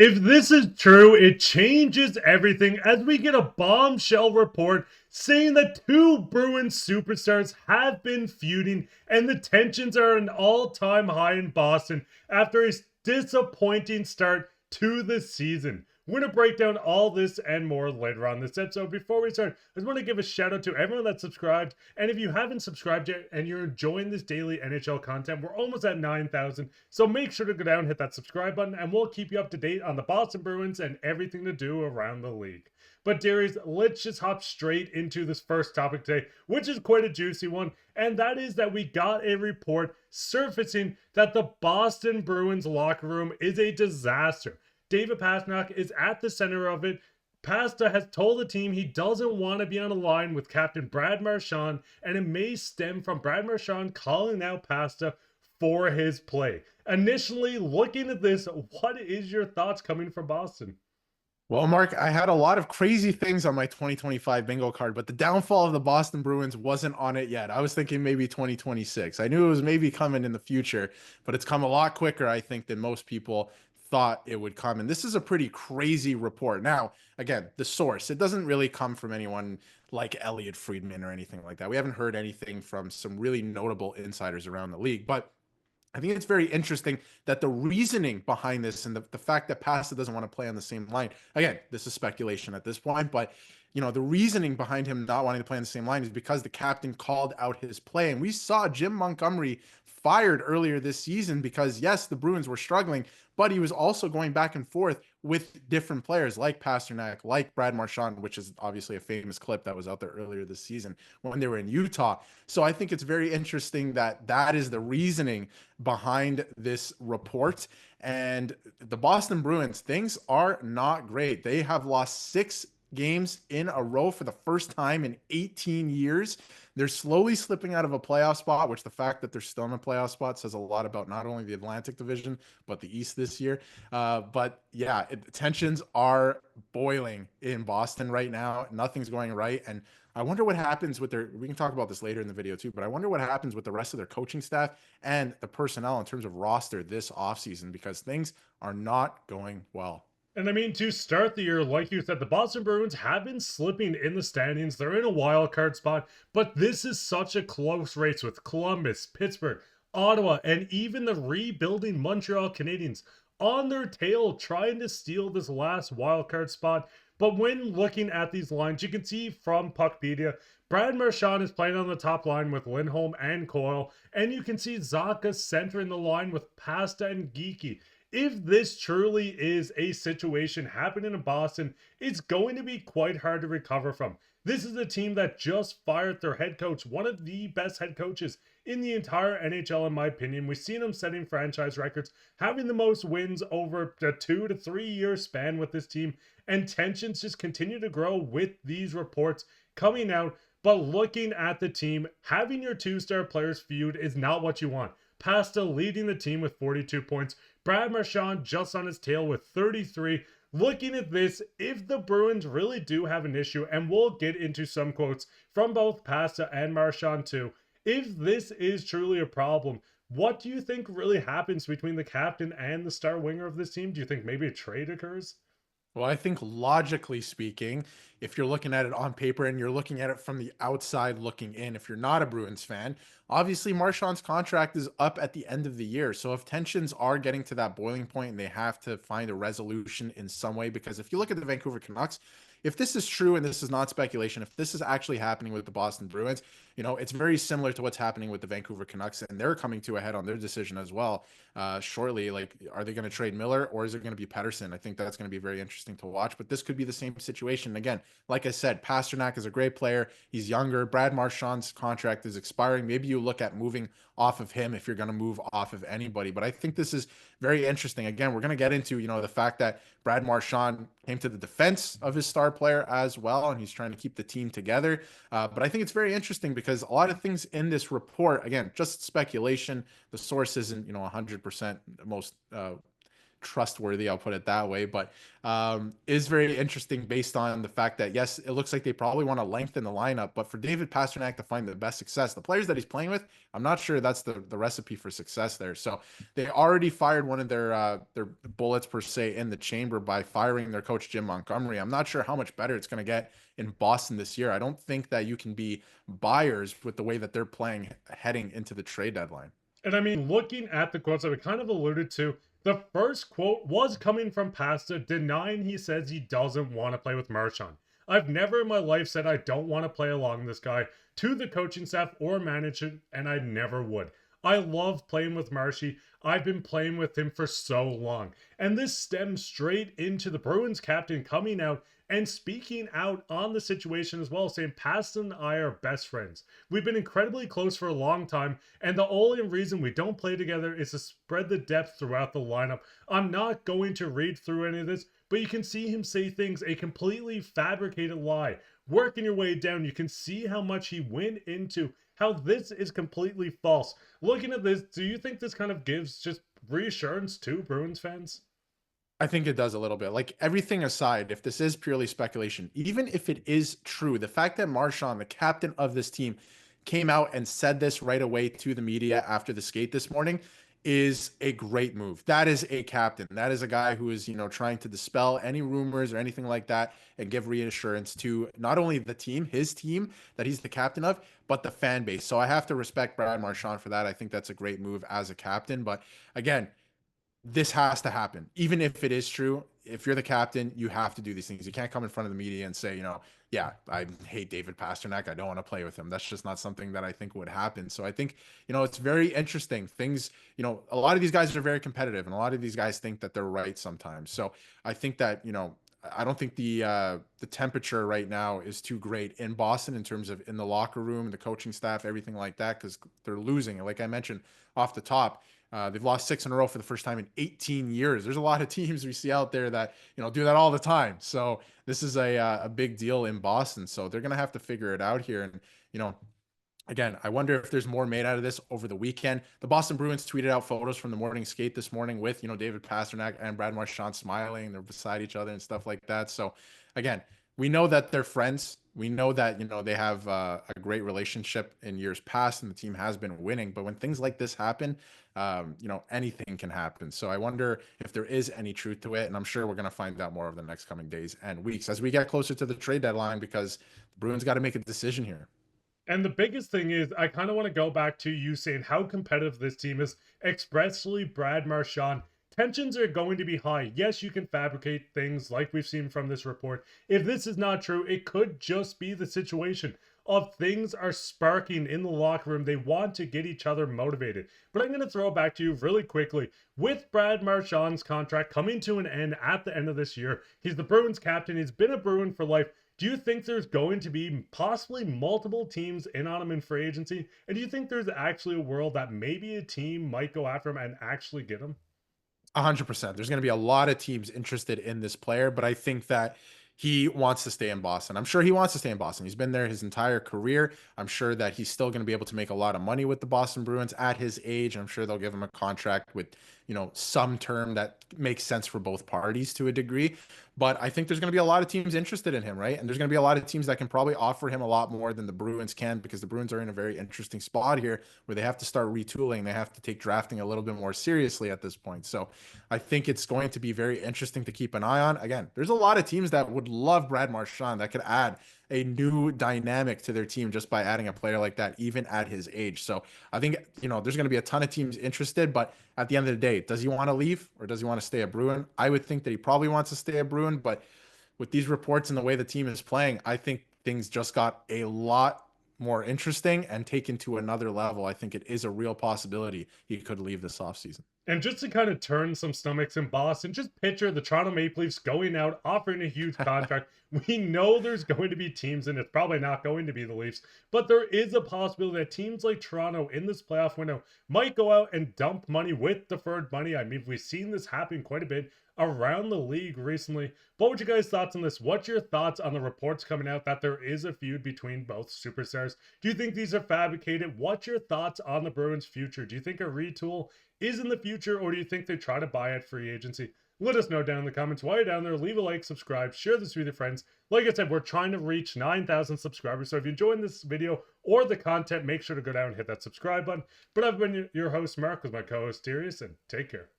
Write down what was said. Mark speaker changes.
Speaker 1: If this is true, it changes everything as we get a bombshell report saying that two Bruins superstars have been feuding and the tensions are an all-time high in Boston after a disappointing start to the season. We're going to break down all this and more later on this episode. Before we start, I just want to give a shout out to everyone that subscribed. And if you haven't subscribed yet and you're enjoying this daily NHL content, we're almost at 9,000. So make sure to go down, hit that subscribe button, and we'll keep you up to date on the Boston Bruins and everything to do around the league. But Darius, let's just hop straight into this first topic today, which is quite a juicy one. And that is that we got a report surfacing that the Boston Bruins locker room is a disaster. David Pastrnak is at the center of it. Pasta has told the team he doesn't want to be on a line with Captain Brad Marchand, and it may stem from Brad Marchand calling out Pasta for his play. Initially, looking at this, what is your thoughts coming from Boston?
Speaker 2: Well, Mark, I had a lot of crazy things on my 2025 bingo card, but the downfall of the Boston Bruins wasn't on it yet. I was thinking maybe 2026. I knew it was maybe coming in the future, but it's come a lot quicker, I think, than most people thought it would come. And this is a pretty crazy report. Now, again, the source, it doesn't really come from anyone like Elliot Friedman or anything like that. We haven't heard anything from some really notable insiders around the league, but I think it's very interesting that the reasoning behind this and the fact that Pasta doesn't want to play on the same line. Again, this is speculation at this point, but the reasoning behind him not wanting to play on the same line is because the captain called out his play. And we saw Jim Montgomery fired earlier this season because, yes, the Bruins were struggling, but he was also going back and forth with different players like Pastrnak, like Brad Marchand, which is obviously a famous clip that was out there earlier this season when they were in Utah. So I think it's very interesting that that is the reasoning behind this report. And the Boston Bruins, things are not great. They have lost 6 games in a row for the first time in 18 years. They're slowly slipping out of a playoff spot, which the fact that they're still in a playoff spot says a lot about not only the Atlantic Division, but the East this year. But yeah, tensions are boiling in Boston right now. Nothing's going right. And I wonder what happens with we can talk about this later in the video too, but I wonder what happens with the rest of their coaching staff and the personnel in terms of roster this offseason because things are not going well.
Speaker 1: And I mean, to start the year, like you said, the Boston Bruins have been slipping in the standings. They're in a wild card spot, but this is such a close race with Columbus, Pittsburgh, Ottawa, and even the rebuilding Montreal Canadiens on their tail trying to steal this last wild card spot. But when looking at these lines, you can see from Puckpedia, Brad Marchand is playing on the top line with Lindholm and Coyle, and you can see Zacha centering the line with Pasta and Geeky. If this truly is a situation happening in Boston, it's going to be quite hard to recover from. This is a team that just fired their head coach, one of the best head coaches in the entire NHL, in my opinion. We've seen him setting franchise records, having the most wins over a 2 to 3 year span with this team, and tensions just continue to grow with these reports coming out. But looking at the team, having your two-star players feud is not what you want. Pasta leading the team with 42 points. Brad Marchand just on his tail with 33. Looking at this, if the Bruins really do have an issue, and we'll get into some quotes from both Pasta and Marchand too, if this is truly a problem, what do you think really happens between the captain and the star winger of this team? Do you think maybe a trade occurs?
Speaker 2: Well, I think logically speaking, if you're looking at it on paper and you're looking at it from the outside looking in, if you're not a Bruins fan, obviously Marchand's contract is up at the end of the year. So if tensions are getting to that boiling point and they have to find a resolution in some way, because if you look at the Vancouver Canucks, if this is true and this is not speculation, if this is actually happening with the Boston Bruins, it's very similar to what's happening with the Vancouver Canucks, and they're coming to a head on their decision as well shortly. Like, are they going to trade Miller or is it going to be Pettersson? I think that's going to be very interesting to watch, but this could be the same situation. Again, like I said, Pastrnak is a great player. He's younger. Brad Marchand's contract is expiring. Maybe you look at moving off of him if you're going to move off of anybody, but I think this is very interesting. Again, we're going to get into, the fact that Brad Marchand came to the defense of his star player as well, and he's trying to keep the team together. But I think it's very interesting because a lot of things in this report, again, just speculation. The source isn't, 100% most trustworthy. I'll put it that way. But is very interesting based on the fact that, yes, it looks like they probably want to lengthen the lineup. But for David Pastrnak to find the best success, the players that he's playing with, I'm not sure that's the recipe for success there. So they already fired one of their bullets per se in the chamber by firing their coach Jim Montgomery. I'm not sure how much better it's going to get in Boston this year. I don't think that you can be buyers with the way that they're playing heading into the trade deadline.
Speaker 1: And I mean, looking at the quotes that we kind of alluded to, the first quote was coming from Pasta denying he says he doesn't want to play with Marchand. I've never in my life said I don't want to play along this guy to the coaching staff or management, and I never would. I love playing with Marshy. I've been playing with him for so long. And this stems straight into the Bruins captain coming out and speaking out on the situation as well, saying Pasta and I are best friends. We've been incredibly close for a long time, and the only reason we don't play together is to spread the depth throughout the lineup. I'm not going to read through any of this, but you can see him say things, a completely fabricated lie. Working your way down, you can see how much he went into, how this is completely false. Looking at this, do you think this kind of gives just reassurance to Bruins fans?
Speaker 2: I think it does a little bit. Like, everything aside, if this is purely speculation, even if it is true, the fact that Marchand, the captain of this team, came out and said this right away to the media after the skate this morning is a great move. That is a captain. That is a guy who is, trying to dispel any rumors or anything like that and give reassurance to not only the team, his team that he's the captain of, but the fan base. So I have to respect Brad Marchand for that. I think that's a great move as a captain. But again, this has to happen. Even if it is true, if you're the captain, you have to do these things. You can't come in front of the media and say, yeah, I hate David Pastrnak. I don't want to play with him. That's just not something that I think would happen. So I think, it's very interesting. Things, a lot of these guys are very competitive, and a lot of these guys think that they're right sometimes. So I think that, I don't think the temperature right now is too great in Boston in terms of in the locker room, the coaching staff, everything like that, because they're losing. And like I mentioned off the top, they've lost 6 in a row for the first time in 18 years. There's a lot of teams we see out there that, do that all the time. So this is a big deal in Boston. So they're going to have to figure it out here. And, again, I wonder if there's more made out of this over the weekend. The Boston Bruins tweeted out photos from the morning skate this morning with, David Pastrnak and Brad Marchand smiling. They're beside each other and stuff like that. So again, we know that they're friends. We know that, they have a great relationship in years past, and the team has been winning. But when things like this happen, anything can happen. So I wonder if there is any truth to it. And I'm sure we're going to find out more over the next coming days and weeks as we get closer to the trade deadline, because the Bruins got to make a decision here.
Speaker 1: And the biggest thing is, I kind of want to go back to you saying how competitive this team is, especially Brad Marchand. Tensions are going to be high. Yes, you can fabricate things like we've seen from this report. If this is not true, it could just be the situation of things are sparking in the locker room. They want to get each other motivated. But I'm going to throw it back to you really quickly. With Brad Marchand's contract coming to an end at the end of this year, he's the Bruins captain. He's been a Bruin for life. Do you think there's going to be possibly multiple teams in on him in free agency? And do you think there's actually a world that maybe a team might go after him and actually get him?
Speaker 2: 100%. There's going to be a lot of teams interested in this player, but I think that he wants to stay in Boston. I'm sure he wants to stay in Boston. He's been there his entire career. I'm sure that he's still going to be able to make a lot of money with the Boston Bruins at his age. I'm sure they'll give him a contract with, some term that makes sense for both parties to a degree. But I think there's going to be a lot of teams interested in him, right? And there's going to be a lot of teams that can probably offer him a lot more than the Bruins can, because the Bruins are in a very interesting spot here where they have to start retooling. They have to take drafting a little bit more seriously at this point. So I think it's going to be very interesting to keep an eye on. Again, there's a lot of teams that would love Brad Marchand, that could add a new dynamic to their team just by adding a player like that, even at his age. So I think, there's going to be a ton of teams interested, but at the end of the day, does he want to leave or does he want to stay a Bruin? I would think that he probably wants to stay a Bruin, but with these reports and the way the team is playing, I think things just got a lot more interesting and taken to another level. I think it is a real possibility he could leave this offseason.
Speaker 1: And just to kind of turn some stomachs in Boston, just picture the Toronto Maple Leafs going out, offering a huge contract. We know there's going to be teams, and it's probably not going to be the Leafs, but there is a possibility that teams like Toronto in this playoff window might go out and dump money with deferred money. I mean, we've seen this happen quite a bit around the league recently. What would you guys' thoughts on this? What's your thoughts on the reports coming out that there is a feud between both superstars? Do you think these are fabricated? What's your thoughts on the Bruins' future? Do you think a retool is in the future, or do you think they try to buy at free agency? Let us know down in the comments. While you're down there, leave a like, subscribe, share this with your friends. Like I said, we're trying to reach 9,000 subscribers. So if you're enjoying this video or the content, make sure to go down and hit that subscribe button. But I've been your host, Mark, with my co-host, Darius, and take care.